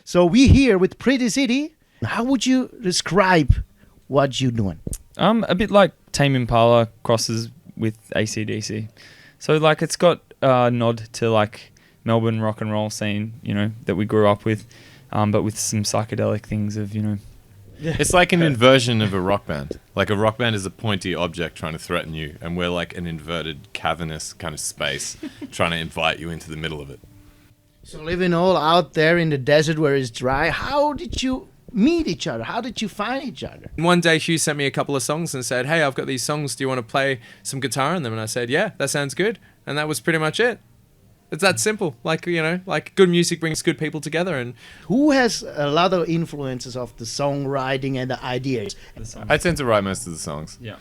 So we here with Pretty City. How would you describe what you're doing? A bit like Tame Impala crosses with AC/DC. So like it's got a nod to like Melbourne rock and roll scene, that we grew up with, but with some psychedelic things of, It's like an inversion of a rock band. Like a rock band is a pointy object trying to threaten you, and we're like an inverted, cavernous kind of space trying to invite you into the middle of it. So living all out there in the desert where it's dry, how did you meet each other? How did you find each other? One day Hugh sent me a couple of songs and said, hey, I've got these songs. Do you want to play some guitar on them? And I said, yeah, that sounds good. And that was pretty much it. It's that simple. Like good music brings good people together. And who has a lot of influences of the songwriting and the ideas? I tend to write most of the songs. Yeah.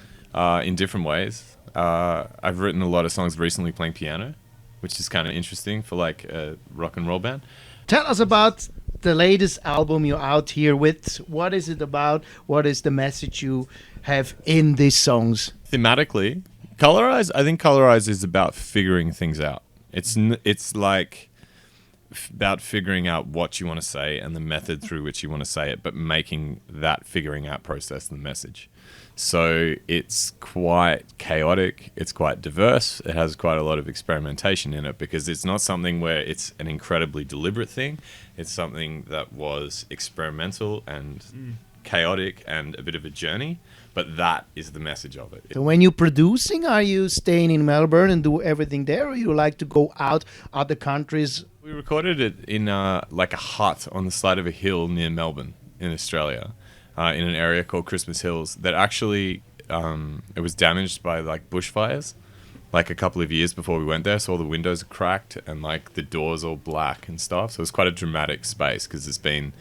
In different ways. I've written a lot of songs recently playing piano, which is kind of interesting for like a rock and roll band. Tell us about the latest album you're out here with. What is it about? What is the message you have in these songs? Thematically, Colorize, I think Colorize is about figuring things out. It's like about figuring out what you want to say and the method through which you want to say it, but making that figuring out process the message. So it's quite chaotic, it's quite diverse, it has quite a lot of experimentation in it, because it's not something where it's an incredibly deliberate thing, it's something that was experimental and chaotic and a bit of a journey, but that is the message of it. So when you're producing, are you staying in Melbourne and do everything there, or you like to go out other countries? We recorded it in like a hut on the side of a hill near Melbourne in Australia. In an area called Christmas Hills that actually it was damaged by like bushfires like a couple of years before we went there, so all the windows are cracked and like the doors all black and stuff, so it's quite a dramatic space because it's been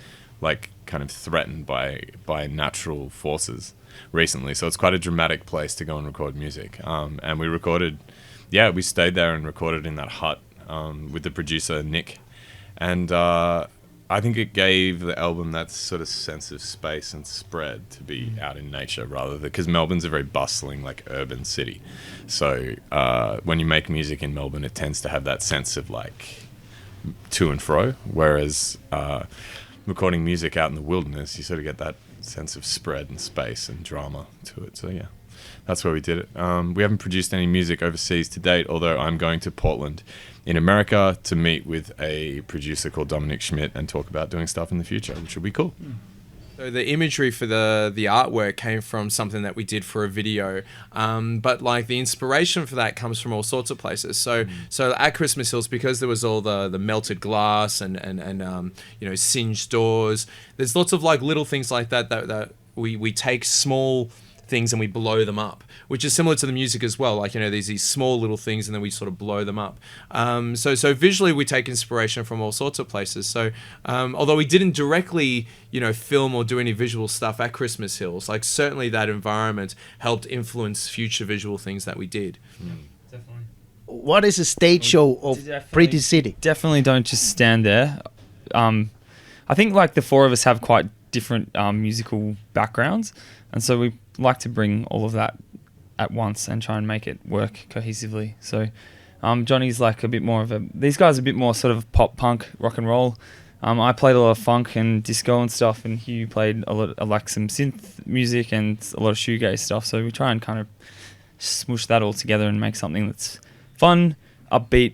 like kind of threatened by natural forces recently, so it's quite a dramatic place to go and record music. And we stayed there and recorded in that hut with the producer Nick, and I think it gave the album that sort of sense of space and spread to be out in nature rather than, because Melbourne's a very bustling, like urban city. So when you make music in Melbourne, it tends to have that sense of like to and fro. Whereas recording music out in the wilderness, you sort of get that sense of spread and space and drama to it. So yeah, that's where we did it. We haven't produced any music overseas to date, although I'm going to Portland in America to meet with a producer called Dominic Schmidt and talk about doing stuff in the future, which will be cool. So the imagery for the artwork came from something that we did for a video, but like the inspiration for that comes from all sorts of places. So at Christmas Hills, because there was all the melted glass and singed doors, there's lots of like little things like that we take small things and we blow them up, which is similar to the music as well. Like, there's these small little things and then we sort of blow them up. So visually we take inspiration from all sorts of places. So although we didn't directly, film or do any visual stuff at Christmas Hills, like certainly that environment helped influence future visual things that we did. Definitely. What is a stage show of Pretty City? Definitely don't just stand there. I think like the four of us have quite different musical backgrounds, and so we like to bring all of that at once and try and make it work cohesively. So Johnny's like these guys are a bit more sort of pop punk rock and roll. I played a lot of funk and disco and stuff, and Hugh played a lot of like some synth music and a lot of shoegaze stuff. So we try and kind of smoosh that all together and make something that's fun, upbeat,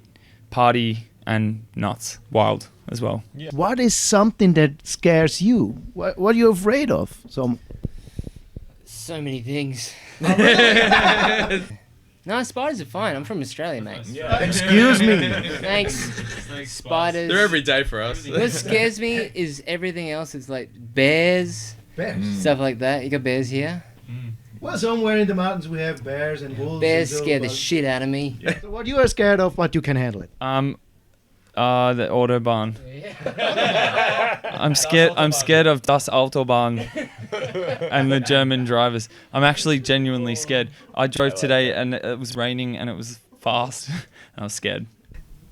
party, and nuts, wild as well. Yeah. What is something that scares you? What are you afraid of? So many things. No, spiders are fine. I'm from Australia, mate. Yeah. Excuse me. Thanks. Spiders. They're every day for us. What scares me is everything else. It's like bears. Stuff like that. You got bears here? Well, somewhere in the mountains we have bears and wolves. Bears scare the shit out of me. Yeah. So what you are scared of, but you can handle it? The Autobahn. I'm scared of Das Autobahn and the German drivers. I'm actually genuinely scared. I drove today and it was raining and it was fast and I was scared.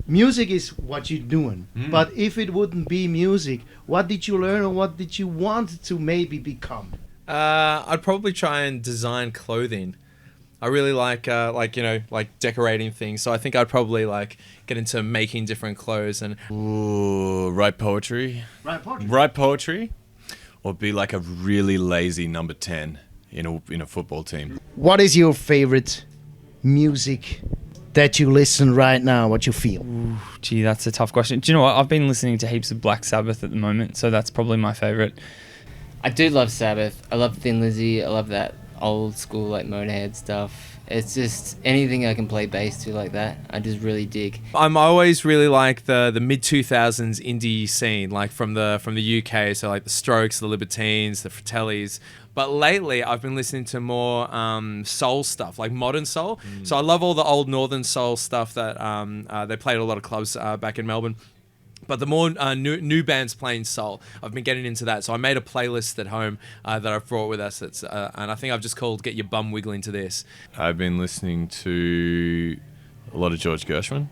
Music is what you're doing, but if it wouldn't be music, what did you learn or what did you want to maybe become? I'd probably try and design clothing. I really like like decorating things. So I think I'd probably like get into making different clothes and Ooh, write poetry. Write poetry, or be like a really lazy number 10 in a football team. What is your favorite music that you listen right now? What you feel? Gee, that's a tough question. Do you know what? I've been listening to heaps of Black Sabbath at the moment, so that's probably my favorite. I do love Sabbath. I love Thin Lizzy. I love that old school like Motorhead stuff. It's just anything I can play bass to like that. I just really dig. I'm always really like the mid 2000s indie scene, like from the UK. So like the Strokes, the Libertines, the Fratellis. But lately, I've been listening to more soul stuff, like modern soul. So I love all the old northern soul stuff that they played at a lot of clubs back in Melbourne. But the more new bands playing soul, I've been getting into that. So I made a playlist at home that I've brought with us. That's and I think I've just called "Get Your Bum Wiggling to This." I've been listening to a lot of George Gershwin.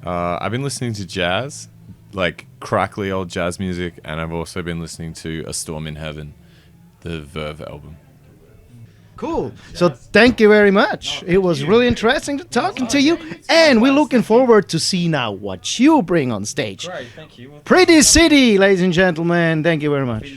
I've been listening to jazz, like crackly old jazz music, and I've also been listening to A Storm in Heaven, the Verve album. Cool. So thank you very much. It was really interesting talking to you, and we're looking forward to see now what you bring on stage. Great, thank you. Pretty City, ladies and gentlemen. Thank you very much.